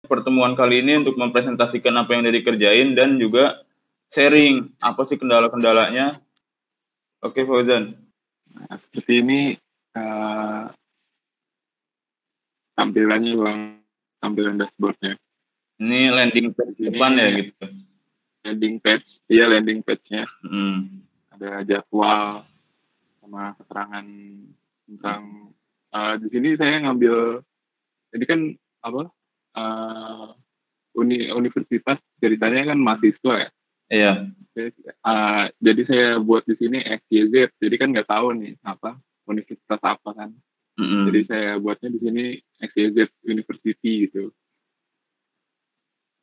pertemuan kali ini untuk mempresentasikan apa yang udah dikerjain dan juga sharing apa sih kendala-kendalanya. Oke, Fauzan. Nah, seperti ini tampilannya Bang, tampilan dashboardnya. Ini landing page depan ya gitu. Landing page-nya. Ada jadwal sama keterangan tentang di sini saya ngambil, jadi kan universitas ceritanya kan mahasiswa ya. Iya. Jadi saya buat di sini XYZ, jadi kan nggak tahu nih universitas apa kan. Jadi saya buatnya di sini XYZ University gitu.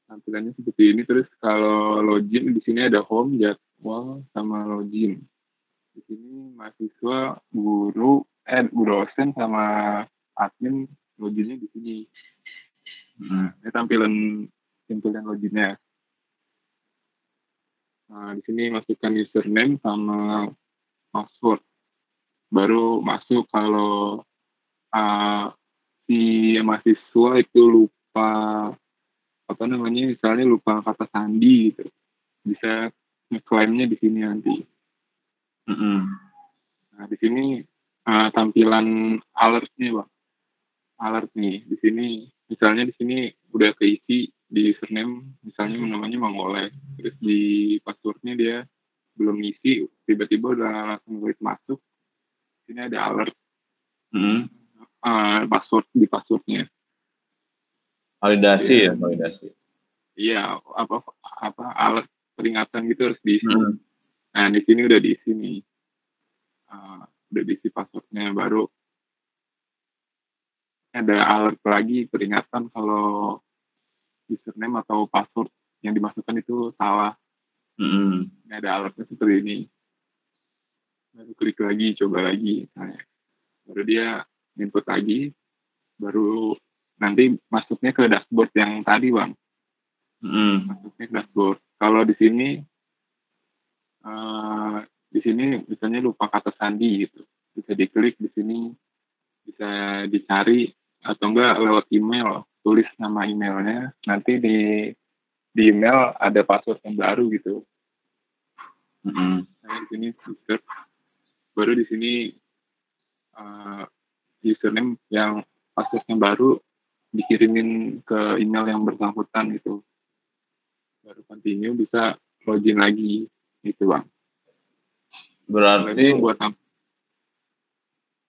Tampilannya seperti ini. Terus kalau login di sini ada home, jadwal, sama login. Di sini mahasiswa, guru dosen sama admin loginnya di sini. Ini tampilan loginnya. Nah, di sini masukkan username sama password. Baru masuk kalau si mahasiswa itu lupa misalnya lupa kata sandi gitu, bisa ngeklaimnya di sini nanti. Nah, di sini tampilan alertnya Bang. Alert nih di sini, misalnya di sini udah keisi di username, misalnya namanya Mangoleh, terus di passwordnya dia belum ngisi, tiba-tiba udah langsung klik masuk. Sini ada alert password di passwordnya. Validasi ya, validasi. Iya, alert peringatan gitu harus diisi. Nah, di sini udah diisi nih. Udah diisi passwordnya, baru ada alert lagi peringatan kalau username atau password yang dimasukkan itu salah. Ini ada alertnya seperti ini. Baru klik lagi, coba lagi. Nah, baru dia input lagi, baru nanti masuknya ke dashboard yang tadi Bang. Masuknya ke dashboard. Kalau di sini misalnya lupa kata sandi gitu, bisa diklik di sini, bisa dicari atau enggak lewat email, tulis nama emailnya, nanti di email ada password yang baru gitu. Nah, di sini search, baru di sini username yang password yang baru dikirimin ke email yang bersangkutan gitu. Baru continue, bisa login lagi gitu Bang. Berarti buat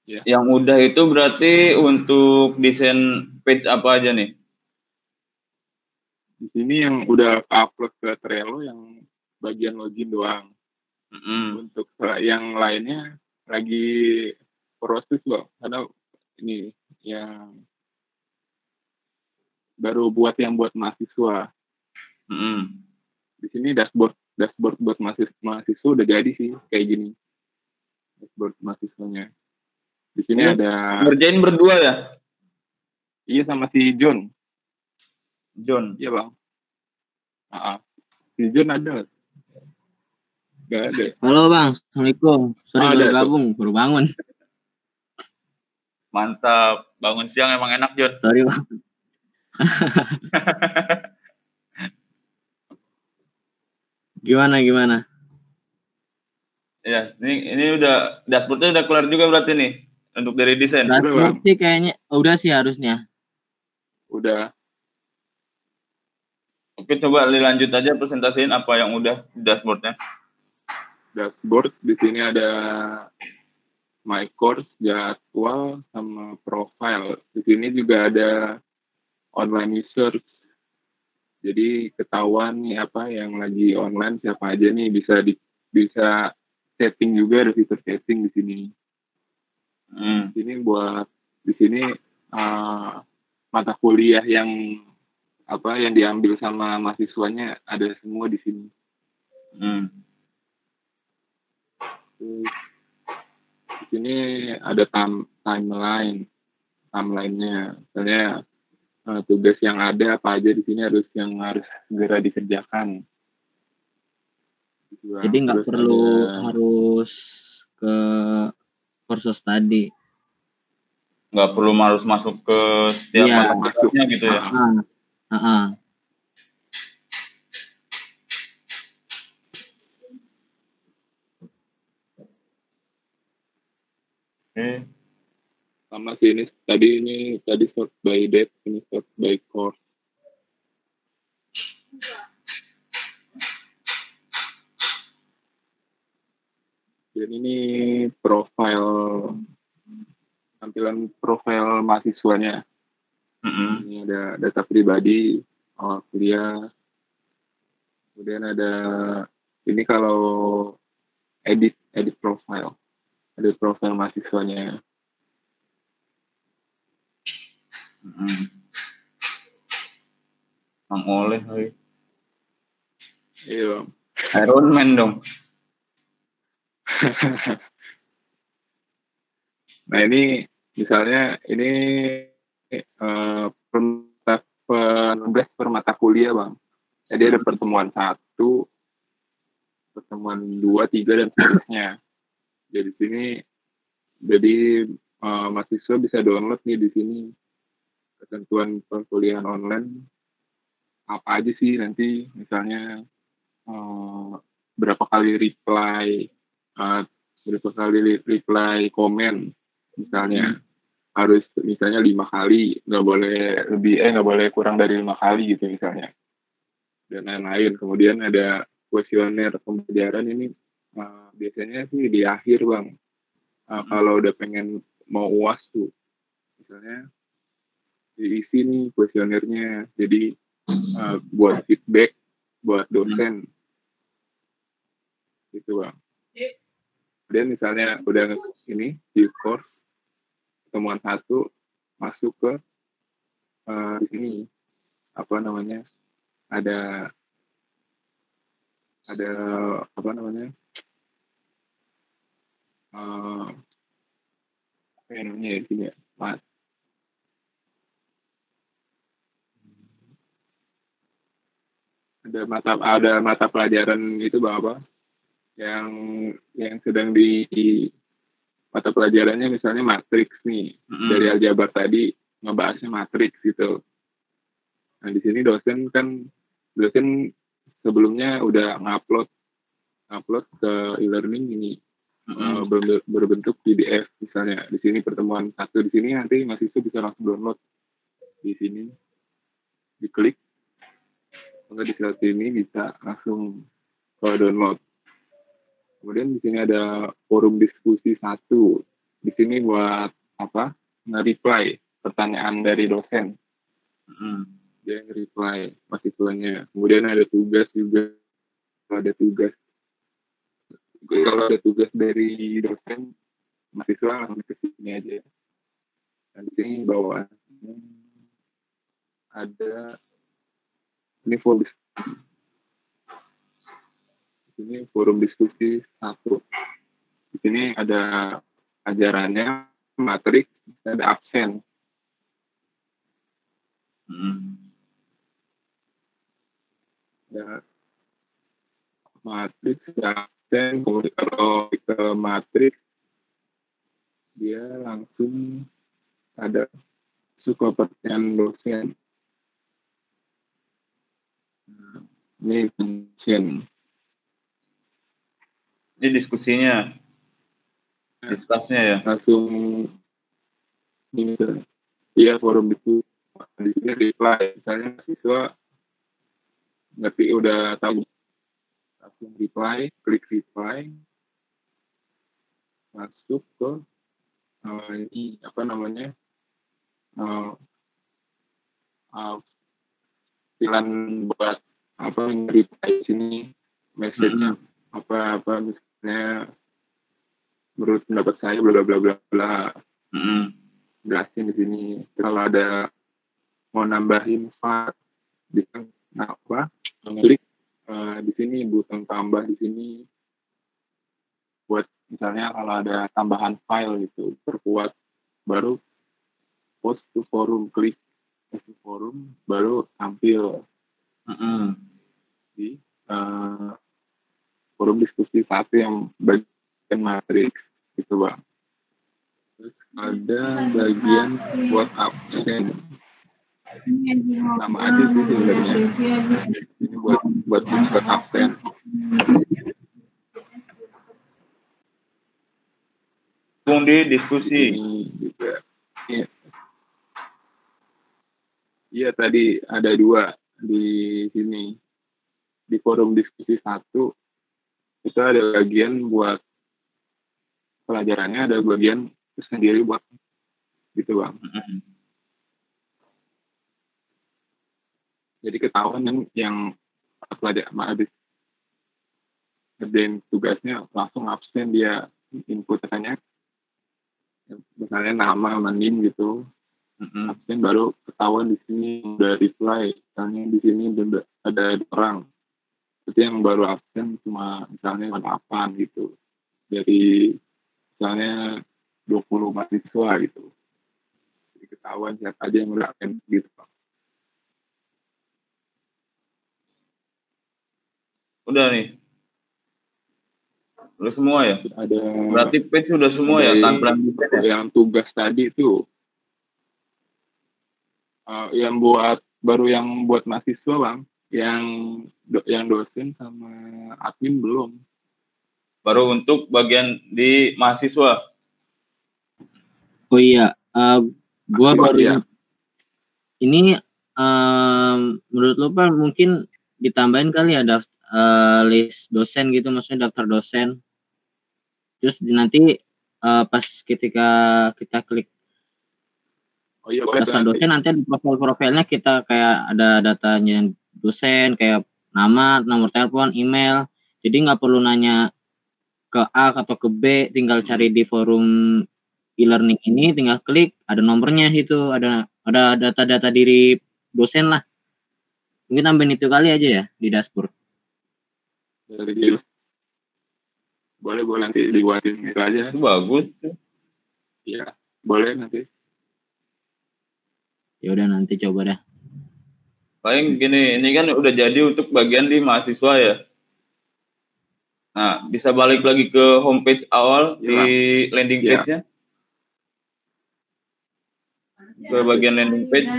yang udah itu berarti untuk desain page apa aja nih? Di sini yang udah upload ke Trello yang bagian login doang. Untuk yang lainnya lagi proses loh, karena ini yang baru buat mahasiswa. Di sini dashboard buat mahasiswa udah jadi sih kayak gini. Dashboard mahasiswanya. Di sini ada ngerjain berdua ya? Iya, sama si John. Iya Bang. Si John ada. Gak ada. Halo Bang, Assalamualaikum. Sorry baru gabung, baru bangun. Mantap, bangun siang emang enak John. Sorry Bang. Gimana? Ya, ini udah dashboardnya udah kelar juga berarti nih untuk dari desain. Dashboard sih kayaknya udah sih harusnya. Udah. Oke, coba dilanjut aja presentasiin apa yang udah di dashboardnya. Dashboard di sini ada my course, jadwal, sama profile. Di sini juga ada online research. Jadi ketahuan nih apa yang lagi online, siapa aja nih, bisa setting juga, ada fitur setting di sini. Di sini mata kuliah yang diambil sama mahasiswanya ada semua di sini. Di sini ada timeline-nya. Misalnya tugas yang ada apa aja di sini harus segera dikerjakan. Jadi nggak perlu harus ke kursus tadi. Nggak perlu harus masuk ke setiap masuknya gitu ya. Sama sih ini tadi sort by date, ini sort by course. Dan ini tampilan profil mahasiswanya. Ini ada data pribadi, awal kuliah. Kemudian ada ini kalau edit profile. Edit profil mahasiswanya. Bang Oleh, Iya. Iron Man dong. Nah ini misalnya ini penugas per mata kuliah bang. Jadi ada pertemuan 1, pertemuan 2, 3 dan seterusnya. Jadi sini mahasiswa bisa download nih di sini ketentuan perkuliahan online apa aja sih nanti misalnya berapa kali reply komen misalnya harus misalnya 5 kali, nggak boleh kurang dari 5 kali gitu misalnya, dan lain-lain. Kemudian ada kuesioner pembelajaran ini biasanya sih di akhir bang. Kalau udah pengen mau UAS tuh misalnya diisi nih kuesionernya, jadi buat feedback buat dosen gitu bang. Dan misalnya udah ini di course pertemuan 1 masuk ke di sini apa namanya ada apa namanya apa namanya di sini ya, ada mata pelajaran itu bang apa yang sedang di mata pelajarannya misalnya matriks nih, dari aljabar tadi ngebahasnya matriks gitu. Nah di sini dosen sebelumnya udah ngupload ke e-learning ini berbentuk PDF misalnya. Di sini pertemuan 1 di sini nanti mahasiswa bisa langsung download di sini, diklik di sini bisa langsung download. Kemudian di sini ada forum diskusi 1. Di sini buat apa? Nge-reply pertanyaan dari dosen. Dia nge-reply mahasiswanya. Kemudian ada tugas juga. Kalau ada tugas dari dosen, mahasiswa langsung ke sini aja. Dan di sini bawaannya ada ini forum diskusi. Ini forum diskusi 1. Di sini ada ajarannya, matriks, ada absen. Ya, matriks, absen. Kemudian kalau ke matriks, dia langsung ada suka pertanyaan dosen. Ini absen. Ini diskusinya, diskusnya ya. Langsung ini ya forum itu di sini reply. Misalnya siswa ngerti udah tahu, langsung reply, klik reply, masuk ke ini apa namanya pilihan buat apa reply sini message-nya apa misalnya menurut pendapat saya bla bla bla bla. Jelasin di sini. Kalau ada mau nambahin file bisa klik di sini button tambah di sini buat misalnya kalau ada tambahan file gitu perkuat, baru post to forum, klik post to forum baru tampil di forum diskusi 1 yang bagian matriks gitu bang. Terus ada bagian buat absen. Sama aja sih sebenarnya. Ini buat absen. Di diskusi. Juga. Iya tadi ada 2 di sini. Di forum diskusi 1 itu ada bagian buat pelajarannya, ada bagian sendiri buat gitu Bang. Jadi ketahuan yang pelajar habis ngerjain tugasnya langsung absen, dia inputannya misalnya nama manin gitu, absen, baru ketahuan di sini udah reply, misalnya di sini udah ada orang, itu yang baru absen cuma misalnya 8 gitu dari misalnya 20 mahasiswa gitu, jadi ketahuan siapa aja yang udah absen gitu Pak. Udah nih. Udah semua ya? Ada. Berarti page sudah semua ya tampilan yang tugas tadi itu. Yang buat mahasiswa Bang, yang dosen sama admin belum. Baru untuk bagian di mahasiswa. Oh iya, gua baru ya. Ini menurut lo Pak mungkin ditambahin kali ya list dosen gitu, maksudnya daftar dosen. Terus nanti pas ketika kita klik daftar dosen, nanti di profilnya kita kayak ada datanya dosen, kayak nama, nomor telepon, email. Jadi nggak perlu nanya ke A atau ke B, tinggal cari di forum e-learning ini, tinggal klik, ada nomornya gitu, ada data-data diri dosen lah. Mungkin tambahin itu kali aja ya di dashboard. Boleh nanti dibuatin itu aja. Itu bagus. Iya, boleh nanti. Ya udah nanti coba dah. Paling gini, ini kan udah jadi untuk bagian di mahasiswa ya. Nah, bisa balik lagi ke homepage awal ya, di landing page-nya. Ke bagian landing page.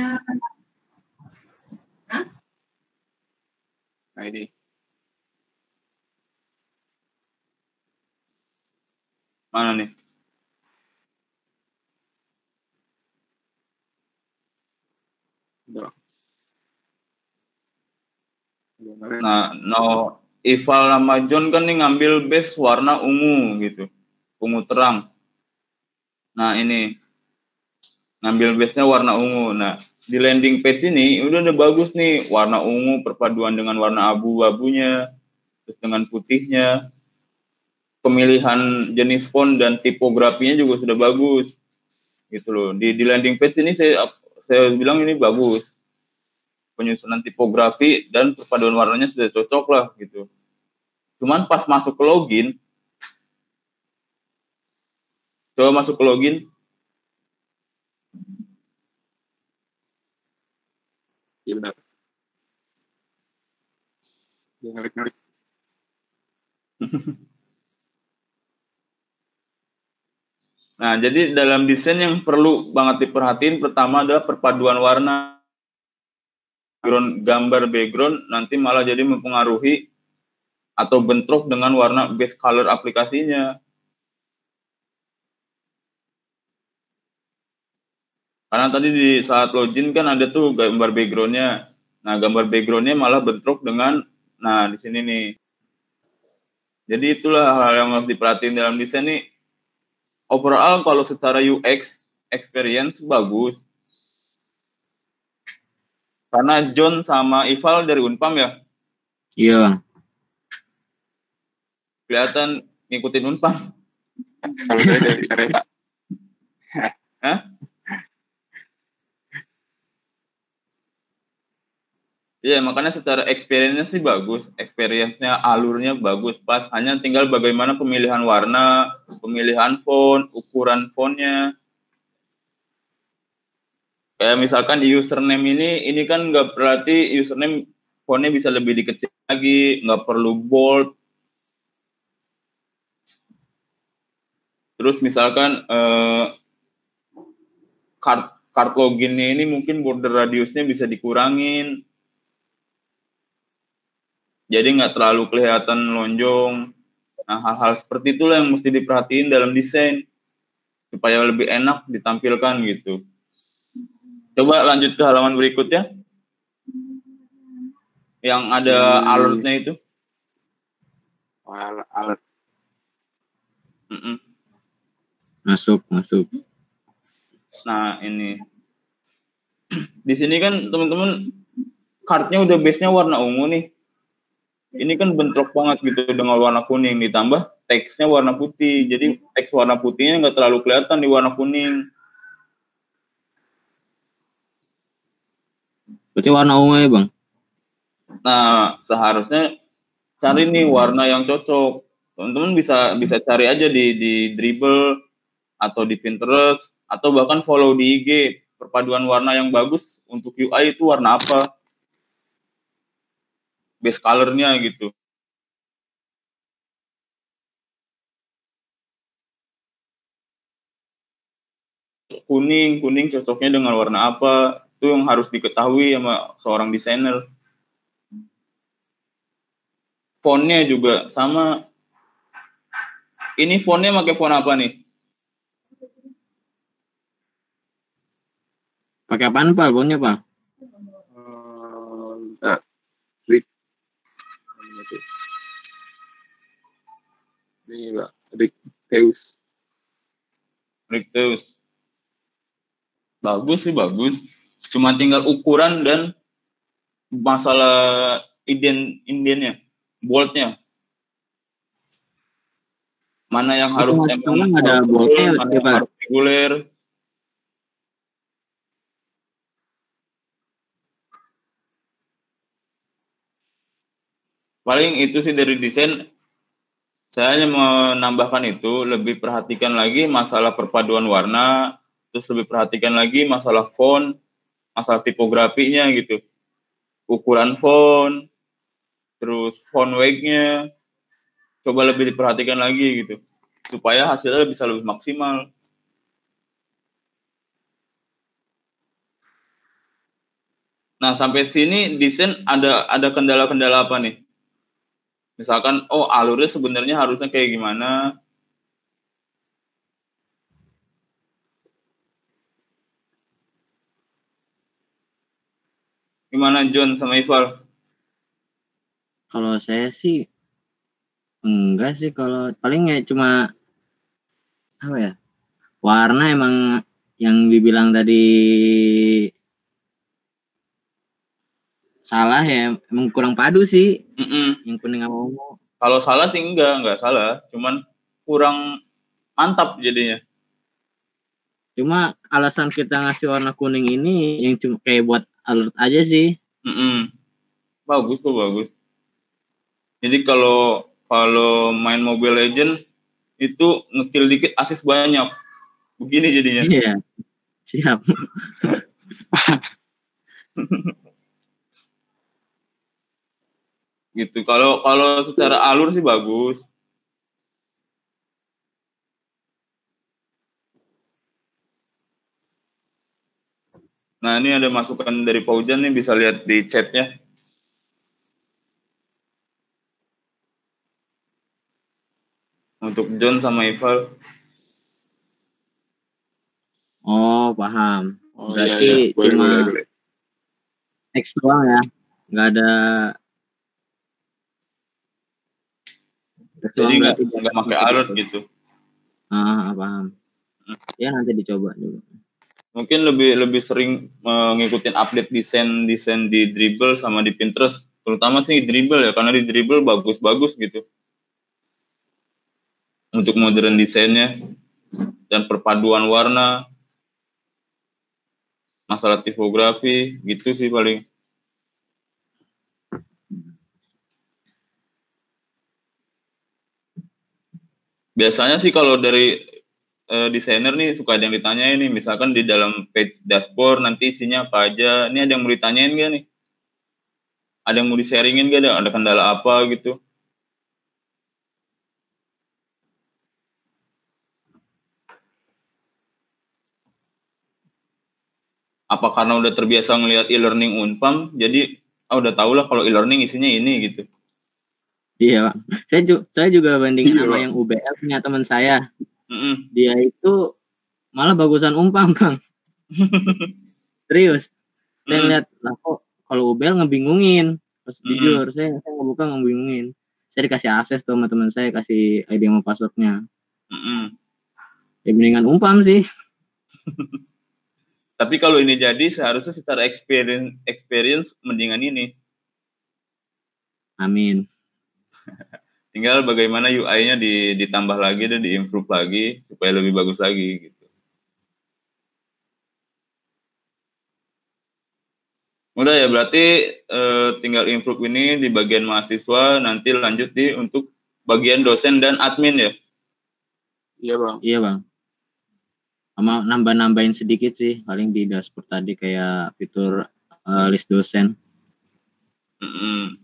Nah ini. Mana nih? Nah, Ival sama John kan nih ngambil base warna ungu gitu. Ungu terang. Nah, ini. Ngambil base-nya warna ungu. Nah, di landing page ini udah bagus nih. Warna ungu perpaduan dengan warna abu-abunya. Terus dengan putihnya. Pemilihan jenis font dan tipografinya juga sudah bagus. Gitu loh. Di landing page ini saya bilang ini bagus. Penyusunan tipografi dan perpaduan warnanya sudah cocok lah gitu. Cuman pas masuk ke login, coba masuk ke login. Iya benar. Dia ngelik-ngelik. Nah, jadi dalam desain yang perlu banget diperhatiin pertama adalah perpaduan warna. Gambar background nanti malah jadi mempengaruhi atau bentrok dengan warna base color aplikasinya. Karena tadi di saat login kan ada tuh gambar backgroundnya. Nah, gambar backgroundnya malah bentrok dengan, nah di sini nih. Jadi itulah hal yang harus diperhatiin dalam desain nih. Overall kalau secara UX experience bagus. Karena John sama Ival dari Unpam ya? Iya Bang. Kelihatan ngikutin Unpam. Kalau saya dari Arena. Hah? Iya, makanya secara experience-nya sih bagus. Experience-nya, alurnya bagus, pas. Hanya tinggal bagaimana pemilihan warna, pemilihan font, ukuran fontnya. Kayak misalkan di username ini kan nggak berarti username fontnya bisa lebih dikecil lagi, nggak perlu bold. Terus misalkan card loginnya ini mungkin border radiusnya bisa dikurangin. Jadi nggak terlalu kelihatan lonjong. Nah, hal-hal seperti itulah yang mesti diperhatiin dalam desain supaya lebih enak ditampilkan gitu. Coba lanjut ke halaman berikutnya. Yang ada alertnya itu. Alert. Masuk. Nah, ini. Di sini kan teman-teman cardnya udah base-nya warna ungu nih. Ini kan bentrok banget gitu dengan warna kuning, ditambah teksnya warna putih. Jadi teks warna putihnya nggak terlalu kelihatan di warna kuning. Berarti warna ungu ya, Bang? Nah, seharusnya cari nih warna yang cocok. Teman-teman bisa cari aja di Dribbble atau di Pinterest atau bahkan follow di IG. Perpaduan warna yang bagus untuk UI itu warna apa? Base color-nya gitu. Kuning cocoknya dengan warna apa? Itu yang harus diketahui sama seorang desainer. Fontnya juga sama. Ini fontnya pakai font apa nih? Pakai apaan, Pak? Fontnya, Pak? Ini Pak, Ricteus. Bagus sih, bagus. Cuma tinggal ukuran dan masalah indennya, boldnya. Mana yang harus ada boldnya, mana yang harus reguler. Paling itu sih dari desain. Saya hanya menambahkan itu, lebih perhatikan lagi masalah perpaduan warna, terus lebih perhatikan lagi masalah font, masalah tipografinya gitu. Ukuran font, terus font weight-nya, coba lebih diperhatikan lagi gitu. Supaya hasilnya bisa lebih maksimal. Nah, sampai sini desain ada kendala-kendala apa nih? Misalkan, oh alurnya sebenarnya harusnya kayak gimana? Gimana John sama Ival? Kalau saya sih enggak sih, kalau paling ya cuma apa ya? Warna emang yang dibilang tadi salah ya, emang kurang padu sih. Yang kuning sama ungu. Kalau salah sih enggak salah, cuman kurang mantap jadinya. Cuma alasan kita ngasih warna kuning ini yang cuma kayak buat alert aja sih. Bagus tuh, bagus. Jadi kalau main Mobile Legend itu ngekill dikit assist banyak. Begini jadinya. Iya. Siap. Gitu. Kalau secara alur sih bagus. Nah, ini ada masukan dari Paujan nih, bisa lihat di chatnya. Untuk John sama Ival. Oh, paham. Oh, berarti iya. Boleh. X doang ya. Nggak ada. Jadi nggak pakai alert gitu. Paham. Ya nanti dicoba juga. Mungkin lebih sering mengikuti update desain di Dribbble sama di Pinterest, terutama sih Dribbble ya, karena di Dribbble bagus-bagus gitu untuk modern desainnya dan perpaduan warna, masalah tipografi gitu sih paling. Biasanya sih kalau dari desainer nih suka ada yang ditanyain nih, misalkan di dalam page dashboard nanti isinya apa aja. Ini ada yang mau ditanyain gak nih? Ada yang mau di-sharingin gak? Ada kendala apa gitu? apa karena udah terbiasa ngelihat e-learning Unpam, jadi udah tau lah kalau e-learning isinya ini gitu. Iya, Bang. Saya juga bandingin Iya, sama Bang. yang UBL punya teman saya. Mm-mm. Dia itu malah bagusan Unpam, Bang. Serius. Saya Mm-mm. lihat, lah kok kalau UBL ngebingungin. Terus Mm-mm. jujur, saya ngebuka ngebingungin. Saya dikasih akses tuh sama teman saya, kasih ID sama passwordnya. Mm-mm. Ya mendingan Unpam sih. Tapi kalau ini jadi seharusnya secara experience mendingan ini. Amin. Tinggal bagaimana UI-nya ditambah lagi dan diimprove lagi supaya lebih bagus lagi gitu. Udah ya, berarti tinggal improve ini di bagian mahasiswa, nanti lanjut untuk bagian dosen dan admin ya. Iya, Bang. Iya, Bang. Sama nambah-nambahin sedikit sih, paling di dashboard tadi kayak fitur list dosen. Mm-mm.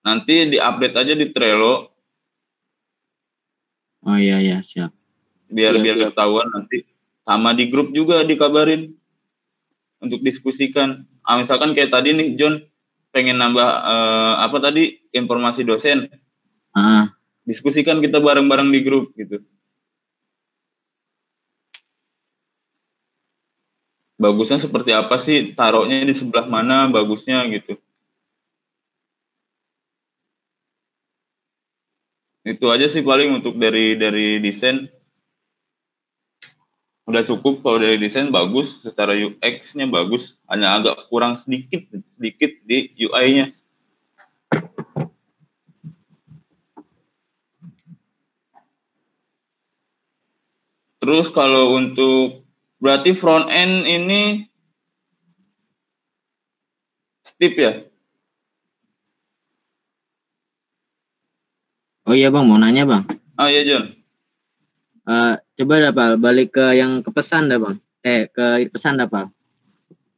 Nanti di-update aja di Trello. Oh iya, siap. Biar Iya. ketahuan nanti. Sama di grup juga dikabarin untuk diskusikan. Misalkan kayak tadi nih, John pengen nambah apa tadi, informasi dosen. Diskusikan kita bareng-bareng di grup gitu. Bagusnya seperti apa sih, taruhnya di sebelah mana bagusnya gitu. Itu aja sih paling untuk dari desain. Udah cukup kalau dari desain bagus, secara UX-nya bagus, hanya agak kurang sedikit di UI-nya. Terus kalau untuk berarti front end ini Steve ya? Oh iya, Bang, mau nanya, Bang. Iya, John. Coba dah, Pak, balik ke yang ke pesan dah, Bang. Ke pesan dah, Pak.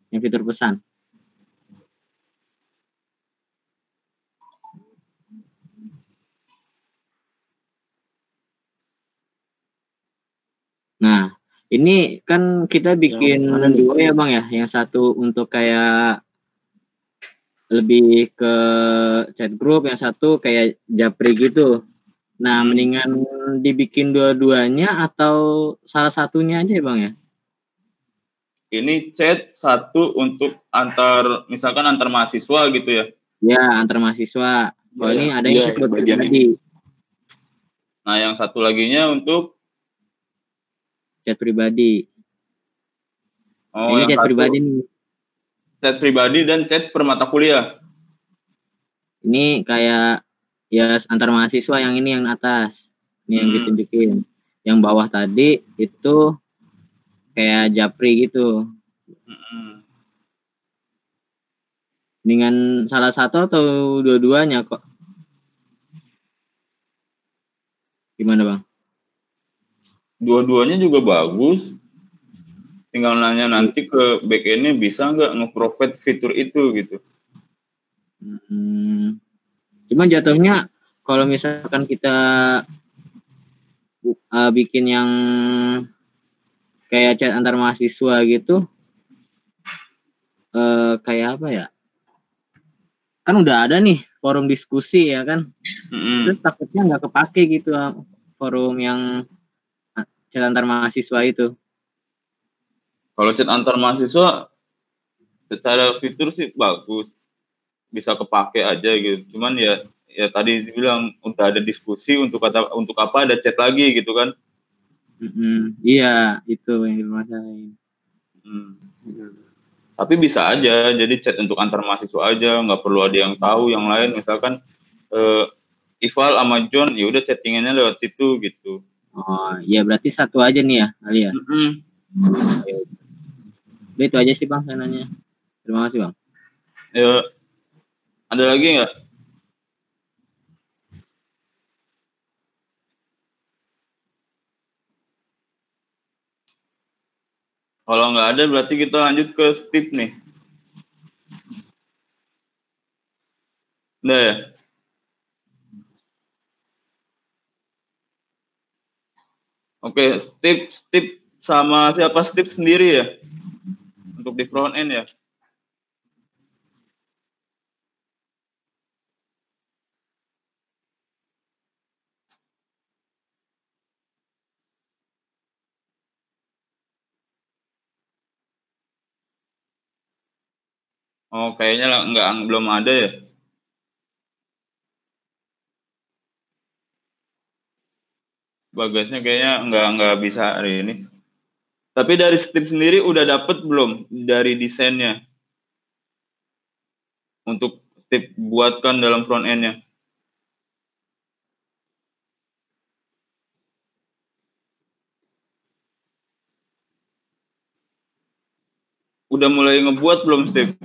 Yang fitur pesan. Nah, ini kan kita bikin dua ya, Bang ya. Yang satu untuk kayak lebih ke chat group, yang satu kayak japri gitu. Nah, mendingan dibikin dua-duanya atau salah satunya aja ya, Bang ya? Ini chat satu untuk misalkan antar mahasiswa gitu ya? Ya, antar mahasiswa. Oh, ini ada yang buat pribadi. Nah, yang satu laginya untuk chat pribadi. Oh, ini chat pribadi nih. Chat pribadi dan chat per mata kuliah. Ini kayak ya antar mahasiswa, yang ini yang atas. Ini yang ditunjukin. Yang bawah tadi itu kayak japri gitu. Dengan salah satu atau dua-duanya kok? Gimana, Bang? Dua-duanya juga bagus. Tinggal nanya nanti ke back-end-nya bisa nggak nge-provide fitur itu gitu. Cuman jatuhnya kalau misalkan kita bikin yang kayak chat antar mahasiswa gitu, kayak apa ya? Kan udah ada nih forum diskusi ya kan? Terus takutnya nggak kepake gitu forum yang chat antar mahasiswa itu. Kalau chat antar mahasiswa secara fitur sih bagus, bisa kepake aja gitu. Cuman ya tadi dibilang udah ada diskusi untuk apa ada chat lagi gitu kan? Iya, itu yang dimasalahin. Tapi bisa aja jadi chat untuk antar mahasiswa aja, nggak perlu ada yang tahu yang lain. Misalkan Ival sama John, ya udah chattingannya lewat situ gitu. Oh, ya berarti satu aja nih ya, kali ya. Udah itu aja sih, Bang, saya nanya. Terima kasih, Bang. Ya, ada lagi nggak? Kalau nggak ada berarti kita lanjut ke Steve nih. Udah ya? Oke, Steve sama siapa? Steve sendiri ya? untuk di front end ya. Oh, kayaknya belum ada ya. Bagasnya kayaknya nggak bisa hari ini. Tapi dari Steve sendiri udah dapet belum dari desainnya untuk Steve buatkan dalam front end-nya? Udah mulai ngebuat belum Steve?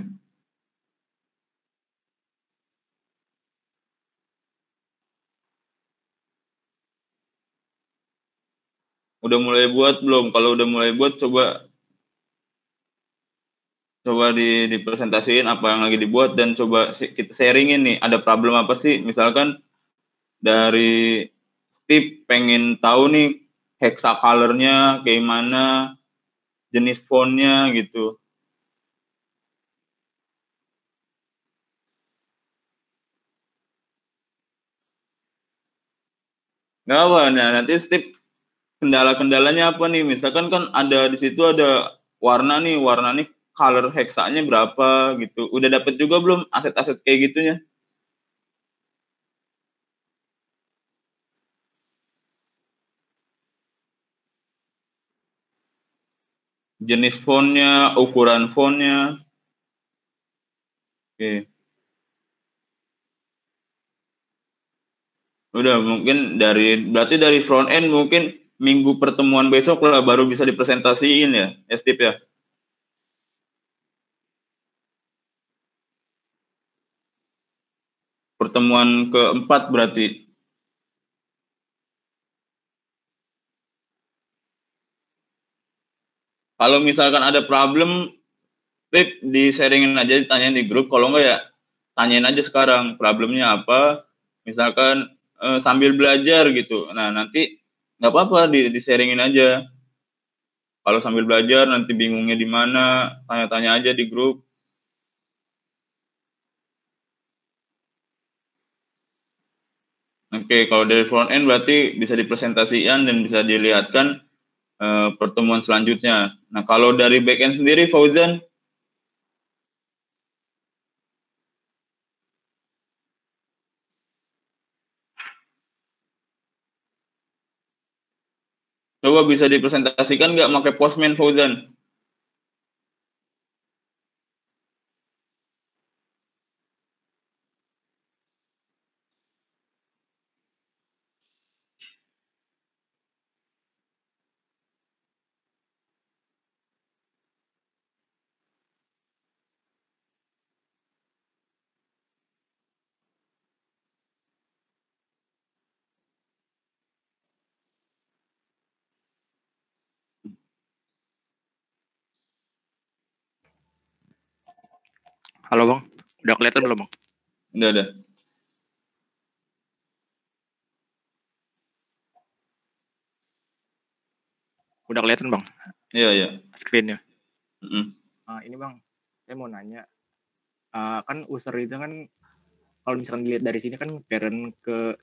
Udah mulai buat belum? Kalau udah mulai buat coba dipresentasiin apa yang lagi dibuat dan coba kita sharingin nih ada problem apa sih, misalkan dari Steve pengen tahu nih hexa color-nya kayak mana, jenis font-nya gitu. Nggak apa, nah nanti Steve kendala-kendalanya apa nih, misalkan kan ada di situ ada warna nih color hexanya berapa gitu, udah dapet juga belum aset-aset kayak gitunya? Jenis fontnya, ukuran fontnya. Oke. Udah mungkin berarti dari front end mungkin minggu pertemuan besok lah baru bisa dipresentasiin ya, Steve ya? Pertemuan keempat berarti. Kalau misalkan ada problem, Steve di-sharingin aja, ditanyain di grup. Kalau enggak ya tanyain aja sekarang problemnya apa. Misalkan sambil belajar gitu. Nah nanti nggak apa-apa di-sharingin aja. Kalau sambil belajar nanti bingungnya di mana, tanya-tanya aja di grup. Oke, kalau dari front end berarti bisa dipresentasikan dan bisa dilihatkan pertemuan selanjutnya. Nah, kalau dari back end sendiri, Fauzan, coba bisa dipresentasikan nggak pakai Postman, Fauzan? Halo Bang, udah kelihatan belum Bang? Udah. Udah kelihatan Bang? Iya. Screen-nya. Mm-hmm. Ini Bang, saya mau nanya, kan user itu kan kalau misalkan dilihat dari sini kan parent ke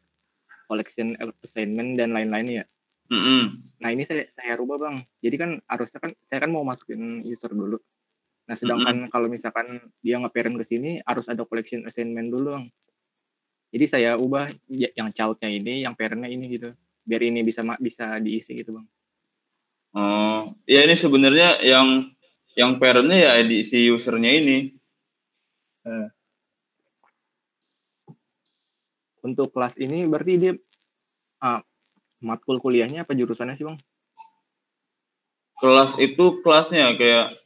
collection assignment dan lain-lain ya. Mm-hmm. Nah ini saya rubah Bang. Jadi kan harusnya kan saya kan mau masukin user dulu. Nah sedangkan kalau misalkan dia nge-parent ke sini harus ada collection assignment dulu Bang. Jadi saya ubah yang child-nya ini, yang parent-nya ini gitu. Biar ini bisa diisi gitu Bang. Oh, ya ini sebenarnya yang parent-nya ya diisi usernya ini. Untuk kelas ini berarti dia matkul kuliahnya apa jurusannya sih Bang? Kelas itu kelasnya kayak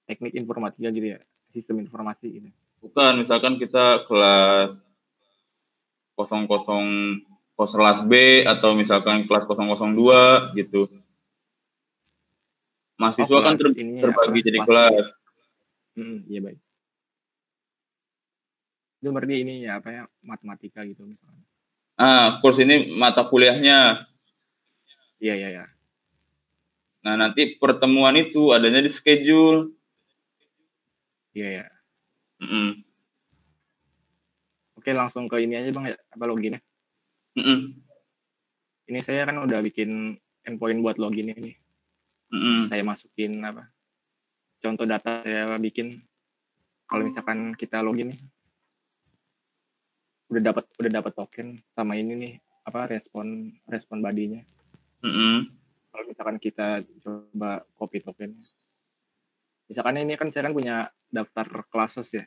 teknik informatika gitu ya, sistem informasi gitu. Bukan, misalkan kita kelas 00 kelas B atau misalkan kelas 002 gitu. Mahasiswa kan terbagi jadi kelas. Iya baik. Itu berarti ini ya apa ya, matematika gitu misalnya. Kurs ini mata kuliahnya. Iya. Nah, nanti pertemuan itu adanya di schedule. Iya, ya. Mm-mm. Oke, langsung ke ini aja Bang ya, apa loginnya. Mm-mm. Ini saya kan udah bikin endpoint buat login ini. Mm-mm. Saya masukin apa? Contoh data saya bikin. Kalau misalkan kita login nih, udah dapat token sama ini nih, apa respon bodinya. Mm-mm. Kalau misalkan kita coba copy token. Misalkan ini kan saya kan punya daftar classes ya.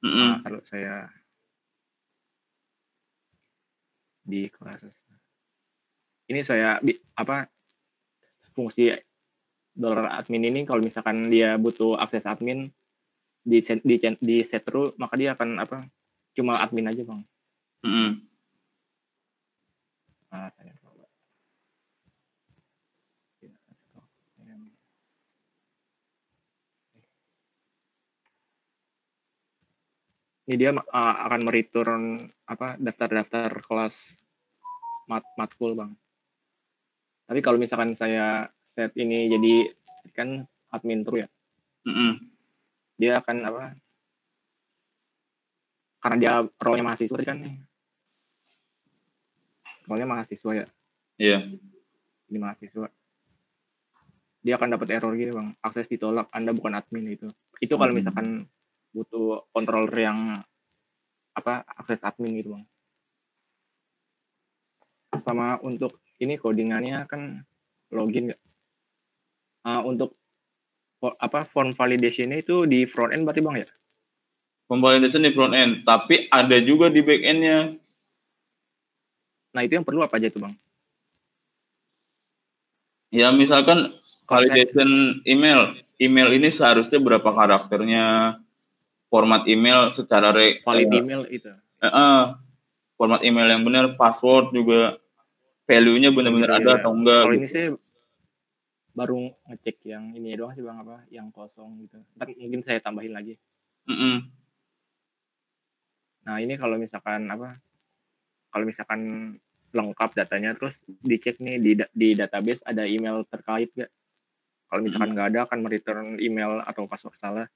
Mm-mm. Nah, kalau saya di classes. Ini saya apa fungsi $admin ini kalau misalkan dia butuh akses admin di set through, maka dia akan apa cuma admin aja Bang. Mm-mm. Nah, saya coba. Ini dia akan mereturn apa daftar-daftar kelas matkul Bang. Tapi kalau misalkan saya set ini jadi kan admin terus ya, Mm-mm. dia akan apa? Karena dia role-nya mahasiswa kan, role-nya mahasiswa ya. Iya. Ini mahasiswa. Dia akan dapat error gitu Bang. Akses ditolak, Anda bukan admin itu. Itu kalau misalkan butuh controller yang apa akses admin gitu Bang. Sama untuk ini codingannya kan login nggak? Untuk apa form validation itu di front end berarti Bang ya? Form validation di front end, tapi ada juga di back end-nya. Nah, itu yang perlu apa aja tuh Bang? Ya, misalkan validation email. Email ini seharusnya berapa karakternya, format email secara Valid email itu. Format email yang benar, password juga, value-nya benar-benar ada atau enggak. Kalau gitu. ini saya baru ngecek yang ini doang sih Bang, apa yang kosong gitu. Ntar mungkin saya tambahin lagi. Mm-mm. Nah, ini kalau misalkan apa? Kalau misalkan lengkap datanya terus dicek nih di database ada email terkait gak? Kalau misalkan nggak ada akan mereturn email atau password salah.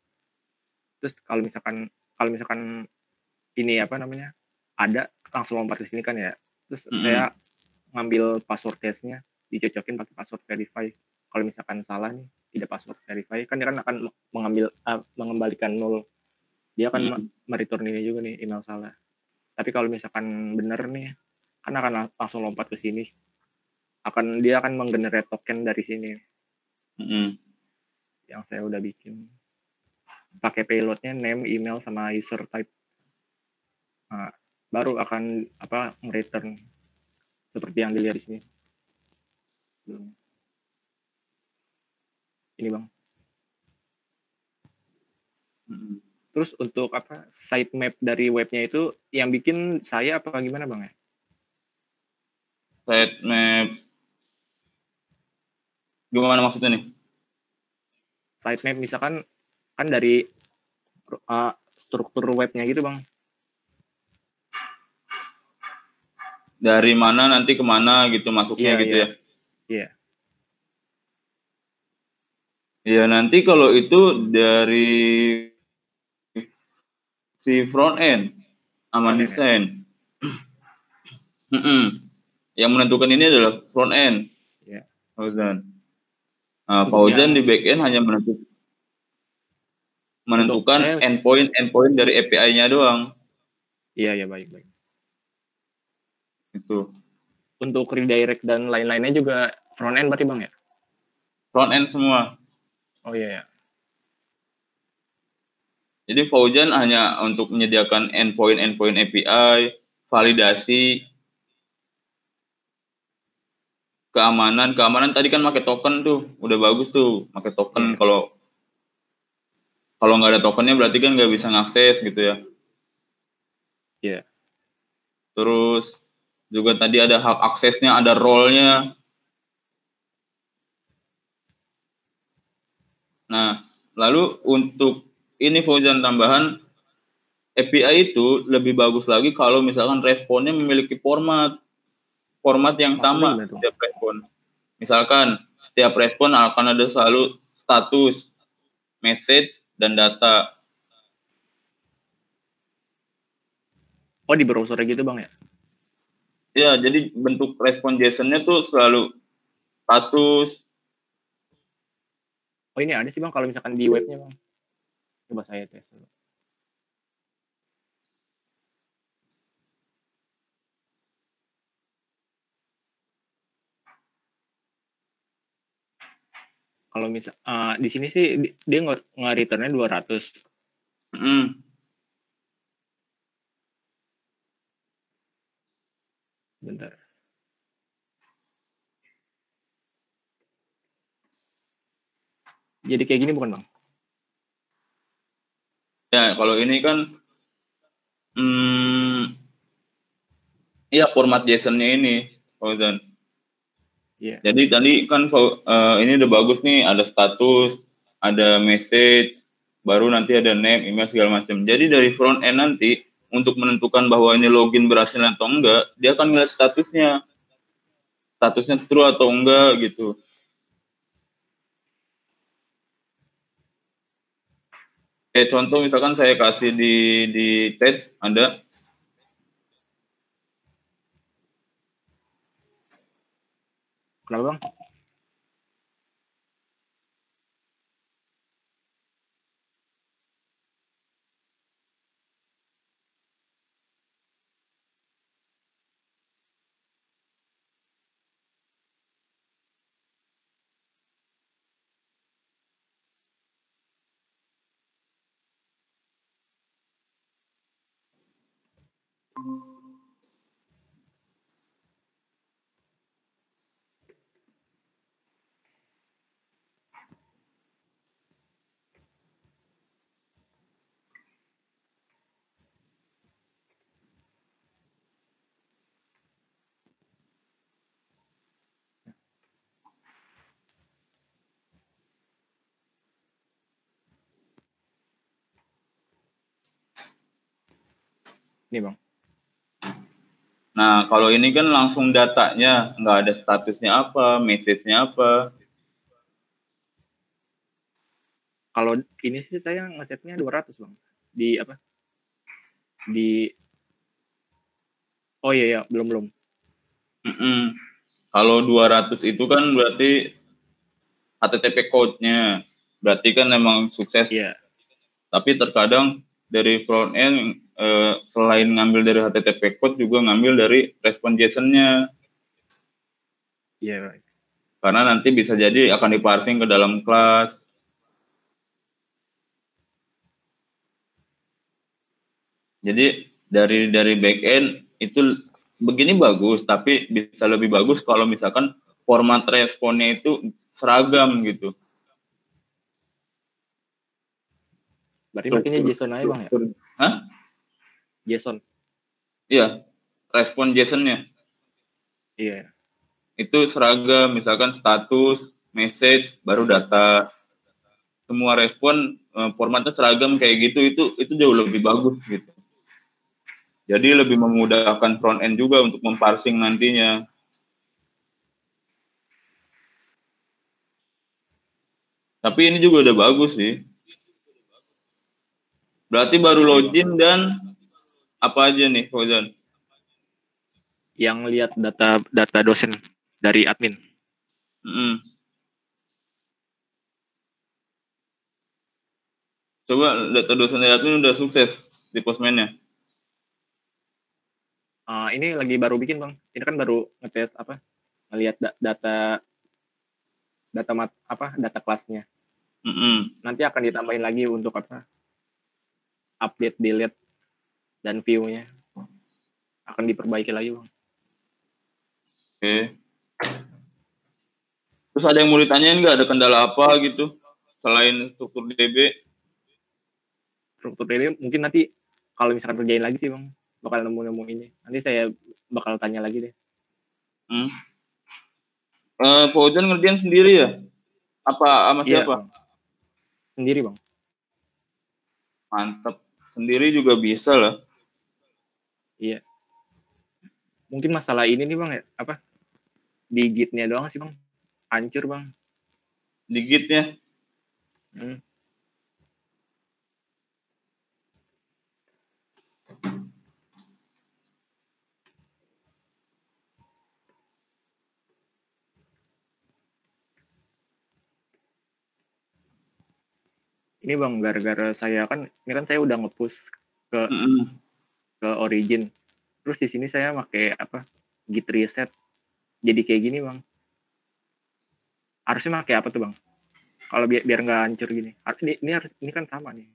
Terus kalau misalkan ini apa namanya? Ada langsung lompat ke sini kan ya. Terus saya ngambil password testnya, dicocokin pakai password verify. Kalau misalkan salah nih, tidak password verify, kan dia kan akan mengembalikan nol. Dia akan mereturn ini juga nih email salah. Tapi kalau misalkan benar nih, kan akan langsung lompat ke sini. Dia akan menggenerate token dari sini. Yang saya udah bikin. Pakai payloadnya name, email, sama user type. Nah, baru akan apa return seperti yang dilihat di sini. Ini Bang. Terus untuk apa sitemap dari webnya itu yang bikin saya apa gimana Bang ya? Sitemap gimana maksudnya nih? Sitemap misalkan kan dari struktur webnya gitu Bang. Dari mana nanti kemana gitu masuknya gitu ya? Iya. Ya nanti kalau itu dari si front end sama desain. Yang menentukan ini adalah front end. Iya. Fauzan. Nah, Fauzan di back end hanya menentukan endpoint dari API-nya doang. Iya, baik. Itu. Untuk redirect dan lain-lainnya juga front end berarti Bang ya? Front end semua. Oh iya. Jadi Fauzan hanya untuk menyediakan endpoint API, validasi, keamanan tadi kan pakai token tuh, udah bagus tuh, pakai token. Kalau nggak ada tokennya berarti kan nggak bisa ngakses gitu ya. Iya. Terus juga tadi ada hak aksesnya, ada role-nya. Nah, lalu untuk ini Fauzan tambahan, API itu lebih bagus lagi kalau misalkan responnya memiliki format yang sama setiap respon. Misalkan setiap respon akan ada selalu status, message, dan data. Oh, di browser gitu Bang ya? Ya, jadi bentuk respon JSON-nya tuh selalu status. Oh, ini ada sih Bang kalau misalkan di webnya Bang. Coba saya tes dulu. Kalau misal di sini sih dia nge-returnnya 200. Bentar. Jadi kayak gini bukan Bang? Ya, kalau ini kan iya format JSON-nya ini, Fauzan. Iya. Jadi tadi kan ini udah bagus nih, ada status, ada message, baru nanti ada name, email segala macam. Jadi dari front end nanti untuk menentukan bahwa ini login berhasil atau enggak, dia akan ngeliat statusnya true atau enggak gitu. Contoh misalkan saya kasih di chat ada Kenapa Bang? Ini Bang. Nah, kalau ini kan langsung datanya, nggak ada statusnya apa, message-nya apa. Kalau ini sih saya ngesetnya 200 Bang. Di apa? Oh iya, belum. Kalau 200 itu kan berarti HTTP code-nya. Berarti kan memang sukses. Iya. Tapi terkadang dari front end selain ngambil dari HTTP code juga ngambil dari respon JSON-nya. Iya, right. Karena nanti bisa jadi akan diparsing ke dalam kelas. Jadi dari backend itu begini bagus, tapi bisa lebih bagus kalau misalkan format responnya itu seragam gitu. Berarti makanya JSON aja Bang ya? Hah? JSON. Iya, respon JSON-nya. Iya. Itu seragam, misalkan status, message, baru data. Semua respon formatnya seragam kayak gitu, itu jauh lebih bagus gitu. Jadi lebih memudahkan front end juga untuk memparsing nantinya. Tapi ini juga udah bagus sih. Berarti baru login dan apa aja nih, Fauzan? Yang lihat data dosen dari admin. Coba data dosen dari admin udah sukses di Postman-nya. Ini lagi baru bikin Bang. Ini kan baru ngetes apa? Ngelihat data kelasnya. Nanti akan ditambahin lagi untuk apa? Update, delete, dan view-nya akan diperbaiki lagi Bang. Oke. Terus ada yang mau ditanyain nggak? Ada kendala apa gitu selain struktur DB? Struktur DB mungkin nanti kalau misalkan kerjain lagi sih Bang, bakal nemu ini. Nanti saya bakal tanya lagi deh. Fauzan ngerjain sendiri ya? Apa sama siapa? Bang. Sendiri Bang. Mantap. Sendiri juga bisa lah. Iya. Mungkin masalah ini nih Bang ya, apa? Di Git-nya doang sih Bang. hancur bang. Digitnya. Ini bang, gara-gara saya kan, ini kan saya udah nge-push ke Origin. Terus di sini saya pakai apa? Git reset. Jadi kayak gini bang. Harusnya pakai apa tuh bang? Kalau biar nggak hancur gini. Ini kan sama nih.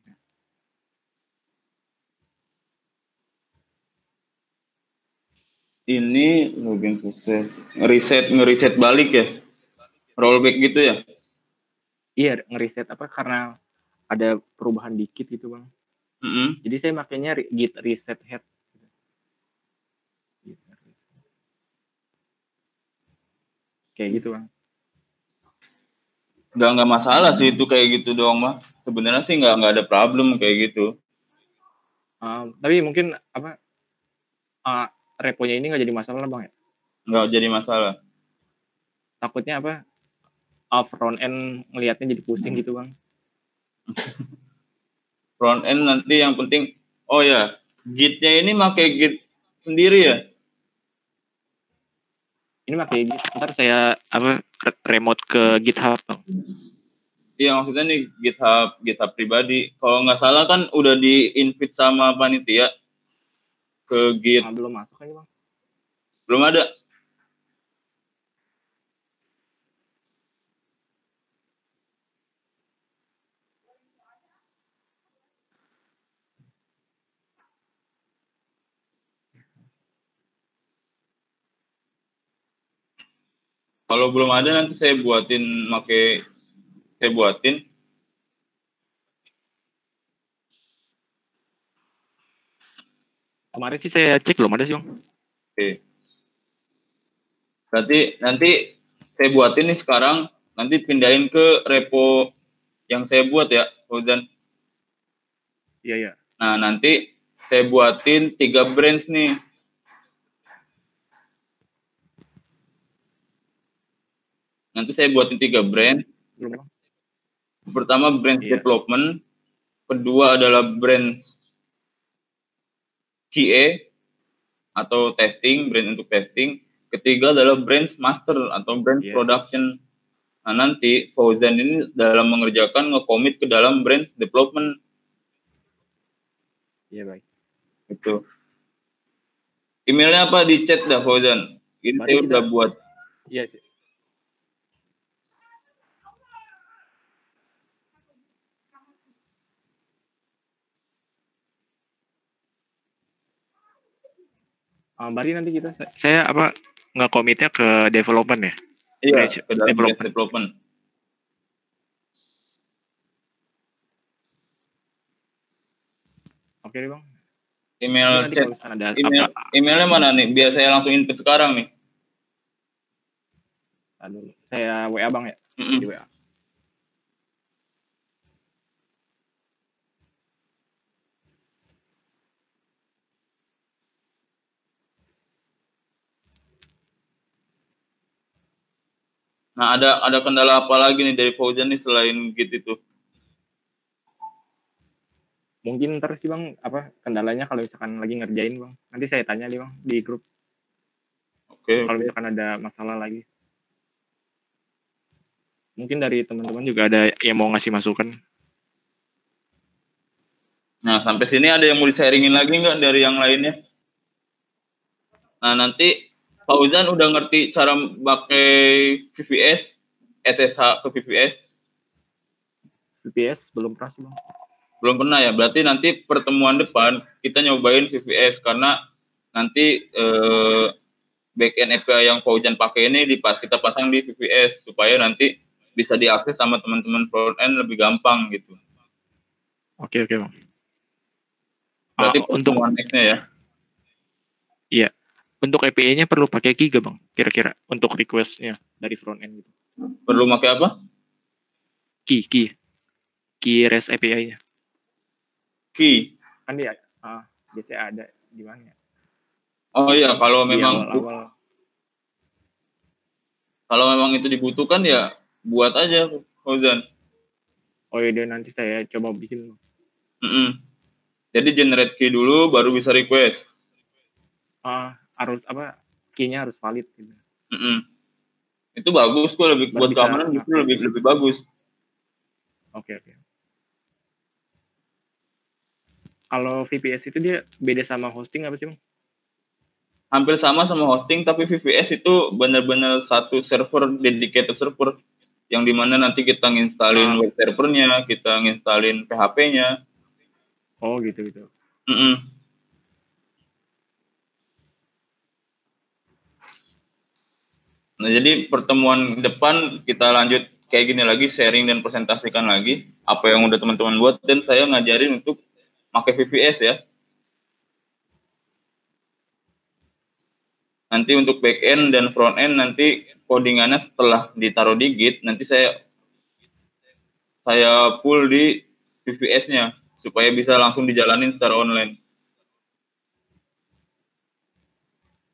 Ini login sukses. Ngeriset balik ya? Rollback gitu ya? Iya, ngeriset apa karena ada perubahan dikit gitu bang. Jadi saya makainya git reset head. Kayak gitu bang. Nggak masalah sih itu kayak gitu doang mah. Sebenarnya sih nggak ada problem kayak gitu. Tapi mungkin apa reponya ini nggak jadi masalah bang ya? Nggak jadi masalah. Takutnya apa? Front end ngelihatnya jadi pusing gitu bang. Front end nanti yang penting, oh ya, Git-nya ini pakai Git sendiri ya? Ini pakai Git. Ntar saya apa remote ke GitHub bang. Iya maksudnya nih GitHub pribadi. Kalau nggak salah kan udah di-invite sama panitia ke Git. Belum masuk aja bang. Belum ada. Kalau belum ada nanti saya buatin. Kemarin sih saya cek belum ada sih bang. Oke. Berarti nanti saya buatin nih sekarang, nanti pindahin ke repo yang saya buat ya, Fauzan. Iya. Nah nanti saya buatin 3 branch nih. Nanti saya buatin 3 branch. Pertama branch development, kedua adalah branch QA atau testing, branch untuk testing. Ketiga adalah branch master atau branch production. Nah nanti Fauzan ini dalam mengerjakan nge-commit ke dalam branch development. Iya baik. Itu. Emailnya apa di chat dah Fauzan. Ini saya udah buat. Iya sih. Bari nanti saya apa nggak komitnya ke development ya? Iya, ke dalam development. Oke deh bang. Email chat. Emailnya mana nih? Biar saya langsung input sekarang nih. Aduh, saya WA bang ya. Di WA. Nah, ada kendala apa lagi nih dari Fauzan nih selain Git itu? Mungkin ntar sih bang, apa kendalanya kalau misalkan lagi ngerjain bang. Nanti saya tanya nih bang di grup. Oke. Kalau misalkan ada masalah lagi. Mungkin dari teman-teman juga ada yang mau ngasih masukan. Nah, sampai sini ada yang mau di-sharingin lagi nggak dari yang lainnya? Nah, nanti Fauzan udah ngerti cara pakai VVS, SSH ke VVS? VVS belum pernah sih bang. Belum pernah ya? Berarti nanti pertemuan depan kita nyobain VVS karena nanti backend API yang Fauzan pakai ini kita pasang di VVS supaya nanti bisa diakses sama teman-teman front end lebih gampang gitu. Oke bang. Berarti pertemuan next-nya ya? Iya. Untuk API-nya perlu pakai key gak bang? Kira-kira untuk request-nya dari front end gitu. Perlu pakai apa? Key REST API-nya. Key? Kan dia biasanya ada di mana? Oh iya, kalau memang awal-awal. Kalau memang itu dibutuhkan ya buat aja, Fauzan. Oh iya, nanti saya coba bikin. Jadi generate key dulu baru bisa request. Harus apa? Key-nya harus valid gitu. Itu bagus kok, lebih Baru buat bisa keamanan justru lebih bagus. Oke. Kalau VPS itu dia beda sama hosting apa sih, Bang? Hampir sama hosting, tapi VPS itu benar-benar satu server, dedicated server, yang dimana nanti kita nginstalin web servernya, kita nginstalin PHP-nya. Oh gitu. Nah, jadi pertemuan depan kita lanjut kayak gini lagi, sharing dan presentasikan lagi apa yang udah teman-teman buat, dan saya ngajarin untuk pakai VPS ya. Nanti untuk back end dan front end nanti codingannya setelah ditaruh di Git, nanti saya pull di VPS-nya supaya bisa langsung dijalanin secara online.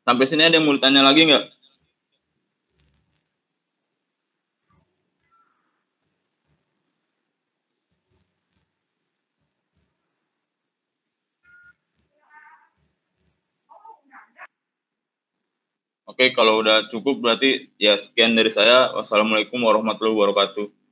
Sampai sini ada yang mau ditanya lagi nggak? Oke, kalau udah cukup berarti ya sekian dari saya. Wassalamualaikum warahmatullahi wabarakatuh.